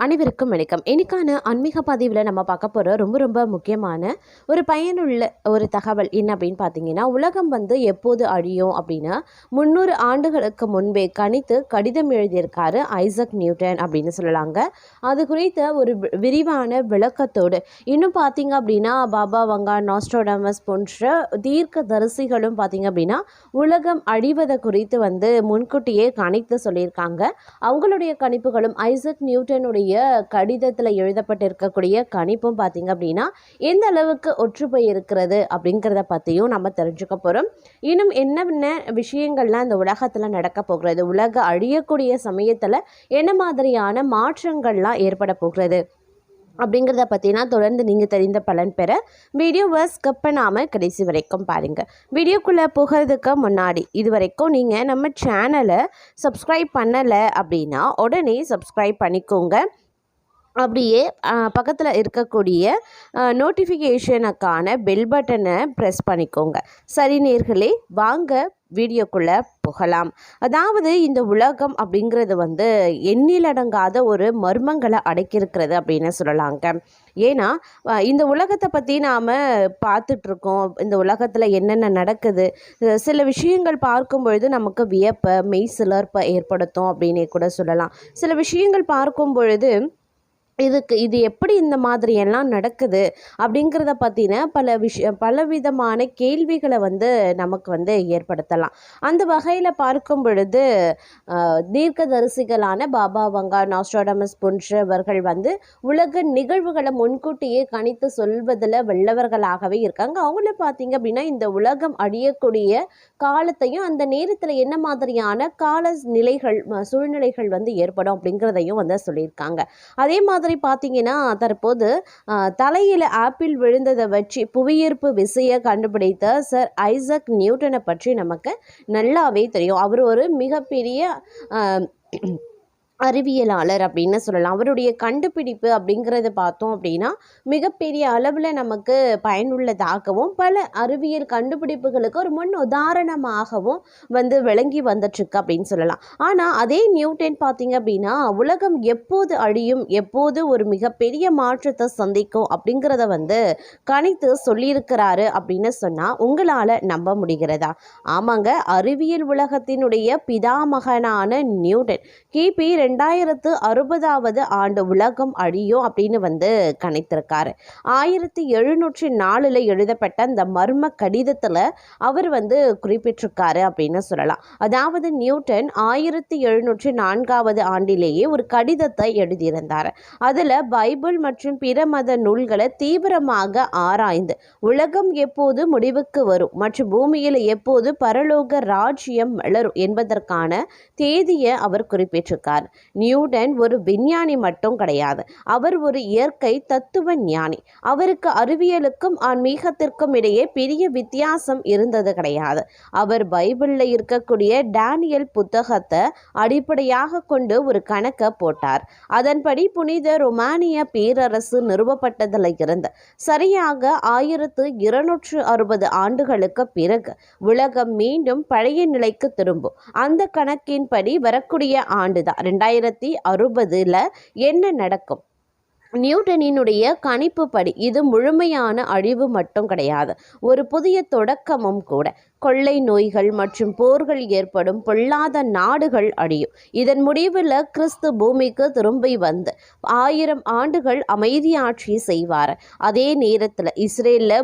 அனைவருக்கும் வணக்கம். இன்னைக்கான ஆன்மீக பதிவில் நம்ம பார்க்க போகிற ரொம்ப ரொம்ப முக்கியமான ஒரு பயனுள்ள ஒரு தகவல் என்ன அப்படின்னு பார்த்தீங்கன்னா, உலகம் எப்போது அழியும் அப்படின்னா 300 ஆண்டுகளுக்கு முன்பே கணித்து கடிதம் எழுதியிருக்காரு ஐசக் நியூட்டன் அப்படின்னு சொல்லலாங்க. அது குறித்த ஒரு விரிவான விளக்கத்தோடு இன்னும் பார்த்தீங்க அப்படின்னா பாபா வங்கா, நாஸ்ட்ரோடமஸ் போன்ற தீர்க்க தரிசிகளும் பார்த்தீங்க அப்படின்னா உலகம் அழிவதை குறித்து முன்கூட்டியே கணித்து சொல்லியிருக்காங்க. அவங்களுடைய கணிப்புகளும் ஐசக் நியூட்டனுடைய கடிதத்தில் எழுதப்பட்டிருக்கக்கூடிய கணிப்பும் பார்த்தீங்க அப்படின்னா எந்த அளவுக்கு ஒற்று போய் இருக்கிறது அப்படிங்கிறத பற்றியும் நம்ம தெரிஞ்சுக்க போகிறோம். இன்னும் என்னென்ன விஷயங்கள்லாம் இந்த உலகத்தில் நடக்க போகிறது, உலக அழியக்கூடிய சமயத்தில் என்ன மாதிரியான மாற்றங்கள்லாம் ஏற்பட போகிறது அப்படிங்கிறத பற்றினா தொடர்ந்து நீங்கள் தெரிந்த பலன் பெற வீடியோவை ஸ்கிப் பண்ணாமல் கடைசி வரைக்கும் பாருங்கள். வீடியோக்குள்ளே போகிறதுக்கு முன்னாடி இது வரைக்கும் நீங்கள் நம்ம சேனலை சப்ஸ்கிரைப் பண்ணலை அப்படின்னா உடனே சப்ஸ்கிரைப் பண்ணிக்கோங்க. அப்படியே பக்கத்தில் இருக்கக்கூடிய நோட்டிஃபிகேஷனுக்கான பெல் பட்டனை ப்ரெஸ் பண்ணிக்கோங்க. சரி நேர்களே, வாங்க வீடியோக்குள்ளே போகலாம். அதாவது இந்த உலகம் அப்படிங்கிறது எண்ணிலடங்காத ஒரு மர்மங்களை அடக்கியிருக்கிறது அப்படின்னு சொல்லலாங்க. ஏன்னா இந்த உலகத்தை பற்றி நாம் பார்த்துட்ருக்கோம். இந்த உலகத்தில் என்னென்ன நடக்குது, சில விஷயங்கள் பார்க்கும் பொழுது நமக்கு வியப்பை மெய்சிலர்ப்பை ஏற்படுத்தும் அப்படின்னே கூட சொல்லலாம். சில விஷயங்கள் பார்க்கும் பொழுது இது எப்படி இந்த மாதிரியெல்லாம் நடக்குது அப்படிங்கிறத பற்றின பலவிதமான கேள்விகளை நமக்கு ஏற்படுத்தலாம். அந்த வகையில் பார்க்கும் பொழுது தீர்க்கதரிசிகளான பாபா வங்கா, நாஸ்ட்ரோடமஸ் போன்றவர்கள் உலக நிகழ்வுகளை முன்கூட்டியே கணித்து சொல்வதில் வல்லவர்களாகவே இருக்காங்க. அவங்கள பார்த்தீங்க அப்படின்னா இந்த உலகம் அழியக்கூடிய காலத்தையும் அந்த நேரத்தில் என்ன மாதிரியான கால நிலைகள் சூழ்நிலைகள் ஏற்படும் அப்படிங்கிறதையும் சொல்லியிருக்காங்க. அதே மாதிரி பார்த்தீங்கன்னா தற்போது தலையில் ஆப்பிள் விழுந்ததை வச்சு புவியீர்ப்பு விசையை கண்டுபிடித்த சர் ஐசக் நியூட்டனை பற்றி நமக்கு நல்லாவே தெரியும். அவர் ஒரு மிகப்பெரிய அறிவியலாளர் அப்படின்னு சொல்லலாம். அவருடைய கண்டுபிடிப்பு அப்படிங்கிறத பார்த்தோம் அப்படின்னா மிகப்பெரிய அளவில் நமக்கு பயனுள்ளதாகவும் பல அறிவியல் கண்டுபிடிப்புகளுக்கு ஒரு முன் உதாரணமாகவும் விளங்கி வந்துட்டுருக்கு அப்படின்னு சொல்லலாம். ஆனால் அதே நியூட்டன் பார்த்தீங்க அப்படின்னா உலகம் எப்போது அழியும், எப்போது ஒரு மிகப்பெரிய மாற்றத்தை சந்திக்கும் அப்படிங்கிறத கணித்து சொல்லியிருக்கிறாரு அப்படின்னு சொன்னால் உங்களால் நம்ப முடிகிறதா? ஆமாங்க, அறிவியல் உலகத்தினுடைய பிதாமகனான நியூட்டன் கிபி 2060 ஆண்டு உலகம் அழியும் அப்படின்னு கணித்திருக்காரு. 1704 எழுதப்பட்ட அந்த மர்ம கடிதத்தில் அவர் குறிப்பிட்டிருக்காரு அப்படின்னு சொல்லலாம். அதாவது நியூட்டன் 1704 ஆண்டிலேயே ஒரு கடிதத்தை எழுதியிருந்தார். அதில் பைபிள் மற்றும் பிற மத நூல்களை தீவிரமாக ஆராய்ந்து உலகம் எப்போது முடிவுக்கு வரும் மற்றும் பூமியில் எப்போது பரலோக ராஜ்யம் வளரும் என்பதற்கான தேதியை அவர் குறிப்பிட்டிருக்கார். நியூட்டன் ஒரு விஞ்ஞானி மட்டும் கிடையாது, அவர் ஒரு இயற்கை தத்துவ ஞானி. அவருக்கு அறிவியலுக்கும் ஆன்மீகத்திற்கும் இடையே பெரிய வித்தியாசம் இருந்தது கிடையாது. அவர் பைபிளில் இருக்கக்கூடிய டேனியல் புத்தகத்தை அடிப்படையாக கொண்டு ஒரு கணக்கை போட்டார். அதன்படி புனித ரோமானிய பேரரசு நிறுவப்பட்டதில் இருந்து சரியாக 1260 ஆண்டுகளுக்கு பிறகு உலகம் மீண்டும் பழைய நிலைக்கு திரும்பும். அந்த கணக்கின்படி வரக்கூடிய ஆண்டுதான் 2060 என்ன நடக்கும்? நியூட்டனினுடைய கணிப்பு படி இது முழுமையான அழிவு மட்டும் கிடையாது, ஒரு புதிய தொடக்கமும் கூட. கொள்ளை நோய்கள் மற்றும் போர்கள் ஏற்படும், பொல்லாத நாடுகள் அழியும். இதன் முடிவில் கிறிஸ்து பூமிக்கு திரும்பி 1000 ஆண்டுகள் அமைதியாட்சி செய்வார். அதே நேரத்தில் இஸ்ரேலில்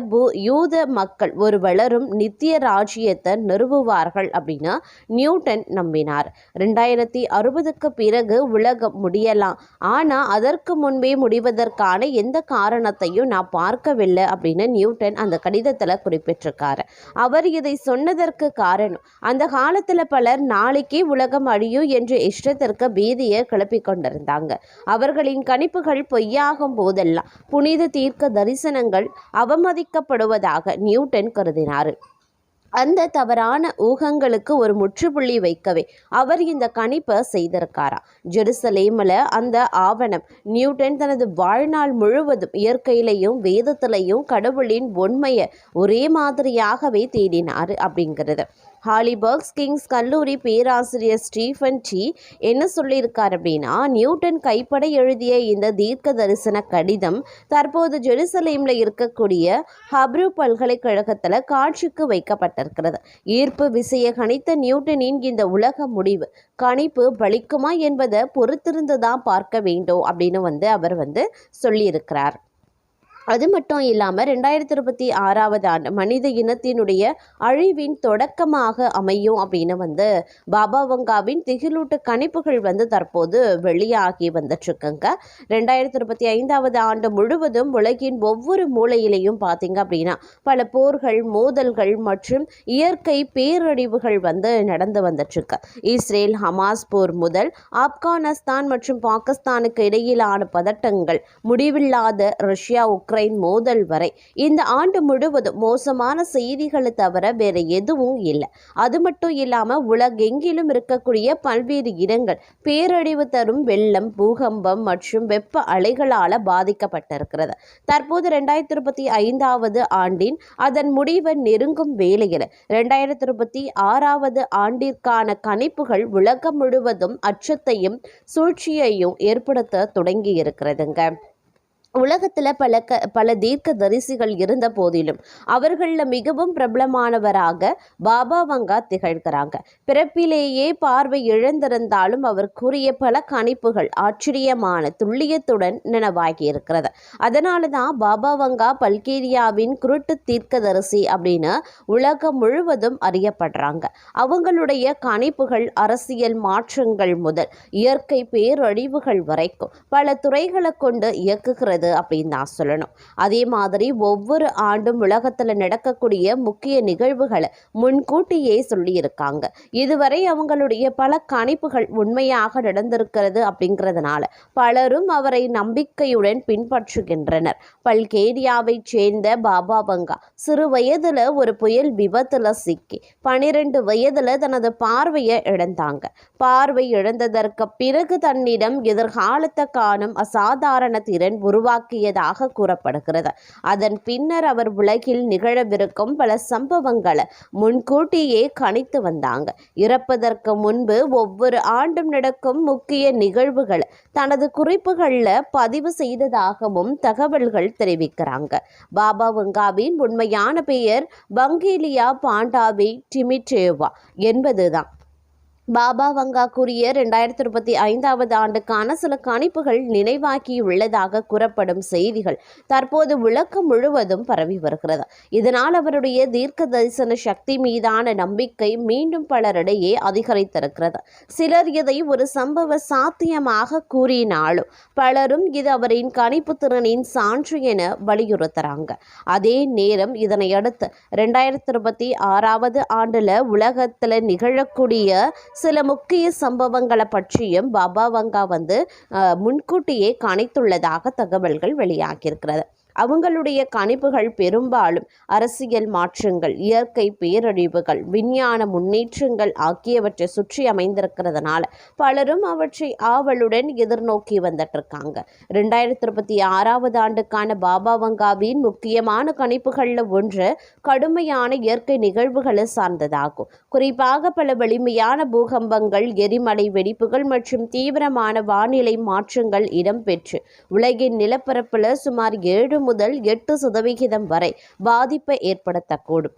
யூத மக்கள் ஒரு வளரும் நித்திய ராஜ்யத்தை நிறுவுவார்கள் அப்படின்னு நியூட்டன் நம்பினார். 2060க்கு பிறகு உலகம் முடியலாம், ஆனால் அதற்கு முன்பே முடிவதற்கான எந்த காரணத்தையும் நான் பார்க்கவில்லை அப்படின்னு நியூட்டன் அந்த கடிதத்தில் குறிப்பிட்டிருக்காரு. அவர் இதை சொன்னதற்கு காரணம் அந்த காலத்தில் பலர் நாளைக்கே உலகம் அழியும் என்று இஷ்டத்திற்கு பீதியை கிளப்பிக் கொண்டிருந்தாங்க. அவர்களின் கணிப்புகள் பொய்யாகும் போதெல்லாம் புனித தீர்க்க தரிசனங்கள் அவமதிக்கப்படுவதாக நியூட்டன் கருதினார். அந்த தவறான ஊகங்களுக்கு ஒரு முற்றுப்புள்ளி வைக்கவே அவர் இந்த கணிப்பை செய்திருக்காரா. ஜெருசலேமில் அந்த ஆவணம் நியூட்டன் தனது வாழ்நாள் முழுவதும் இயற்கையிலையும் வேதத்திலையும் கடவுளின் உண்மையை ஒரே மாதிரியாகவே தேடினார் அப்படிங்கிறது. ஹாலிபர்க்ஸ் கிங்ஸ் கல்லூரி பேராசிரியர் ஸ்டீஃபன் டி என்ன சொல்லியிருக்கார் அப்படின்னா, நியூட்டன் கைப்பட எழுதிய இந்த தீர்க்க தரிசன கடிதம் தற்போது ஜெருசலேமில் இருக்கக்கூடிய ஹப்ரு பல்கலைக்கழகத்தில் காட்சிக்கு வைக்கப்பட்டிருக்கிறது. ஈர்ப்பு விசையை கணித்த நியூட்டனின் இந்த உலக முடிவு கணிப்பு பலிக்குமா என்பதை பொறுத்திருந்து தான் பார்க்க வேண்டும் அப்படின்னு அவர் சொல்லியிருக்கிறார். அது மட்டும் இல்லாமல் 2026 ஆண்டு மனித இனத்தினுடைய அழிவின் தொடக்கமாக அமையும் அப்படின்னு பாபா வங்காவின் திகிலூட்டு கணிப்புகள் தற்போது வெளியாகி வந்துட்டுருக்குங்க. 2025 ஆண்டு முழுவதும் உலகின் ஒவ்வொரு மூலையிலையும் பார்த்தீங்க அப்படின்னா பல போர்கள், மோதல்கள் மற்றும் இயற்கை பேரழிவுகள் நடந்து வந்துட்டுருக்கு. இஸ்ரேல் ஹமாஸ் போர் முதல் ஆப்கானிஸ்தான் மற்றும் பாகிஸ்தானுக்கு இடையிலான பதட்டங்கள், முடிவில்லாத ரஷ்யா உக்ரைன் மோதல் வரை இந்த ஆண்டு முழுவதும் மோசமான செய்திகளை தவிர வேற எதுவும் இல்லை. அது மட்டும் இல்லாம உலகெங்கிலும் இருக்கக்கூடிய பல்வேறு இடங்கள் பேரழிவு தரும் வெள்ளம், பூகம்பம் மற்றும் வெப்ப அலைகளால பாதிக்கப்பட்டிருக்கிறது. தற்போது 2025 ஆண்டின் அதன் முடிவை நெருங்கும் வேளையில் 2026 ஆண்டிற்கான கணிப்புகள் உலகம் முழுவதும் அச்சத்தையும் சூழ்ச்சியையும் ஏற்படுத்த தொடங்கி இருக்கிறதுங்க. உலகத்தில் பல தீர்க்க தரிசிகள் இருந்த போதிலும் அவர்களில் மிகவும் பிரபலமானவராக பாபா வங்கா திகழ்கிறாங்க. பிறப்பிலேயே பார்வை இழந்திருந்தாலும் அவர் கூறிய பல கணிப்புகள் ஆச்சரியமான துல்லியத்துடன் நினைவாகி இருக்கிறது. அதனால தான் பாபா வங்கா பல்கேரியாவின் குருட்டு தீர்க்கதரிசி அப்படின்னு உலகம் முழுவதும் அறியப்படுறாங்க. அவங்களுடைய கணிப்புகள் அரசியல் மாற்றங்கள் முதல் இயற்கை பேரழிவுகள் வரைக்கும் பல துறைகளை கொண்டு இயக்குகிறது அப்படின்னு நான் சொல்லணும். அதே மாதிரி ஒவ்வொரு ஆண்டும் உலகத்துல நடக்கக்கூடிய முக்கிய நிகழ்வுகளை முன்கூட்டியே சொல்லியிருக்காங்க. இதுவரை அவங்களுடைய பல கணிப்புகள் உண்மையாக நடந்திருக்கிறது அப்படிங்கிறதுனால பலரும் அவரை நம்பிக்கையுடன் பின்பற்றுகின்றனர். பல்கேரியாவை சேர்ந்த பாபா வங்கா சிறு வயதுல ஒரு புயல் விபத்துல சிக்கி 12 வயதுல தனது பார்வையை இழந்தாங்க. பார்வை இழந்ததற்கு பிறகு தன்னிடம் எதிர்காலத்தை காணும் அசாதாரண திறன் உருவாக்கியதாக கூறப்படுகிறது. அதன் பின்னர் அவர் உலகில் நிகழவிருக்கும் பல சம்பவங்களை முன்கூட்டியே கணித்து வந்தாங்க. இறப்பதற்கு முன்பு ஒவ்வொரு ஆண்டும் நடக்கும் முக்கிய நிகழ்வுகளை தனது குறிப்புகளில் பதிவு செய்ததாகவும் தகவல்கள் தெரிவிக்கிறாங்க. பாபா வங்காவின் உண்மையான பெயர் வங்கேலியா பாண்டாவி டிமிட்ரேவா என்பதுதான். பாபா வங்கா கூறிய 2025 ஆண்டுக்கான சில கணிப்புகள் நினைவாக்கியுள்ளதாக கூறப்படும் செய்திகள் தற்போது உலகம் முழுவதும் பரவி வருகிறது. இதனால் அவருடைய தீர்க்க தரிசன சக்தி மீதான நம்பிக்கை மீண்டும் பலரிடையே அதிகரித்திருக்கிறது. சிலர் இதை ஒரு சம்பவ சாத்தியமாக கூறினாலும் பலரும் இது அவரின் கணிப்பு திறனின் சான்று என வலியுறுத்துறாங்க. அதே நேரம் இதனை அடுத்து 2026 ஆண்டுல உலகத்துல நிகழக்கூடிய சில முக்கிய சம்பவங்களை பற்றியும் பாபா வங்கா முன்கூட்டியே கணித்துள்ளதாக தகவல்கள் வெளியாகியிருக்கிறது. அவங்களுடைய கணிப்புகள் பெரும்பாலும் அரசியல் மாற்றங்கள், இயற்கை பேரழிவுகள், விஞ்ஞான முன்னேற்றங்கள் ஆகியவற்றை சுற்றி அமைந்திருக்கிறதுனால பலரும் அவற்றை ஆவலுடன் எதிர்நோக்கி வந்துட்டு இருக்காங்க. 2026 ஆண்டுக்கான பாபா வங்காவின் முக்கியமான கணிப்புகளில் ஒன்று கடுமையான இயற்கை நிகழ்வுகளை சார்ந்ததாகும். குறிப்பாக பல வலிமையான பூகம்பங்கள், எரிமலை வெடிப்புகள் மற்றும் தீவிரமான வானிலை மாற்றங்கள் இடம்பெற்று உலகின் நிலப்பரப்பில் சுமார் 7 முதல் 8% வரை பாதிப்பை ஏற்படுத்தக்கூடும்.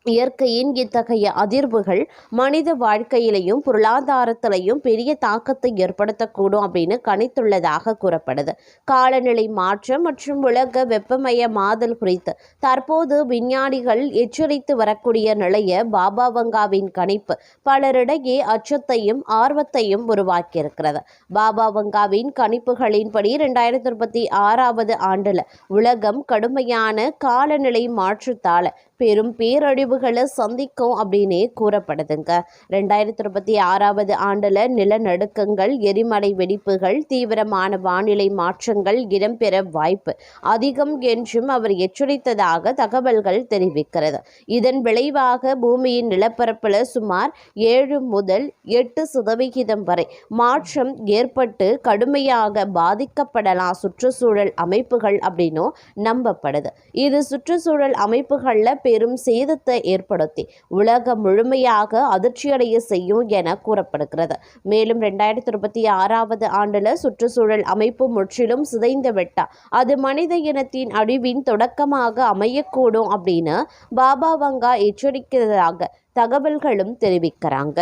இயற்கையின் இத்தகைய அதிர்வுகள் மனித வாழ்க்கையிலையும் பொருளாதாரத்திலையும் பெரிய தாக்கத்தை ஏற்படுத்தக்கூடும் அப்படின்னு கணித்துள்ளதாக கூறப்படுது. காலநிலை மாற்றம் மற்றும் உலக வெப்பமயமாதல் குறித்து தற்போது விஞ்ஞானிகள் எச்சரித்து வரக்கூடிய நிலைய பாபா வங்காவின் கணிப்பு பலரிடையே அச்சத்தையும் ஆர்வத்தையும் உருவாக்கியிருக்கிறது. பாபா வங்காவின் கணிப்புகளின்படி 2026 ஆண்டுல உலகம் கடுமையான காலநிலை மாற்றத்தால பெரும் பேரழிவுகளை சந்திக்கும் அப்படின்னே கூறப்படுதுங்க. 2026 ஆண்டுல நிலநடுக்கங்கள், எரிமலை வெடிப்புகள், தீவிரமான வானிலை மாற்றங்கள் இடம்பெற வாய்ப்பு அதிகம் என்றும் அவர் எச்சரித்ததாக தகவல்கள் தெரிவிக்கிறது. இதன் விளைவாக பூமியின் நிலப்பரப்பில் சுமார் 7 முதல் 8% வரை மாற்றம் ஏற்பட்டு கடுமையாக பாதிக்கப்படலாம் சுற்றுச்சூழல் அமைப்புகள் அப்படின்னும் நம்பப்படுது. இது சுற்றுச்சூழல் அமைப்புகளில் பெரும் சேதத்தை ஏற்படுத்தி உலகம் முழுமையாக அதிர்ச்சியடைய செய்யும் என கூறப்படுகிறது. மேலும் 2026 ஆண்டுல சுற்றுச்சூழல் அமைப்பு முற்றிலும் சிதைந்து விட்டால் அது மனித இனத்தின் அழிவின் தொடக்கமாக அமையக்கூடும் அப்படின்னு பாபா வங்கா எச்சரிக்கிறதாக தகவல்களும் தெரிவிக்கிறாங்க.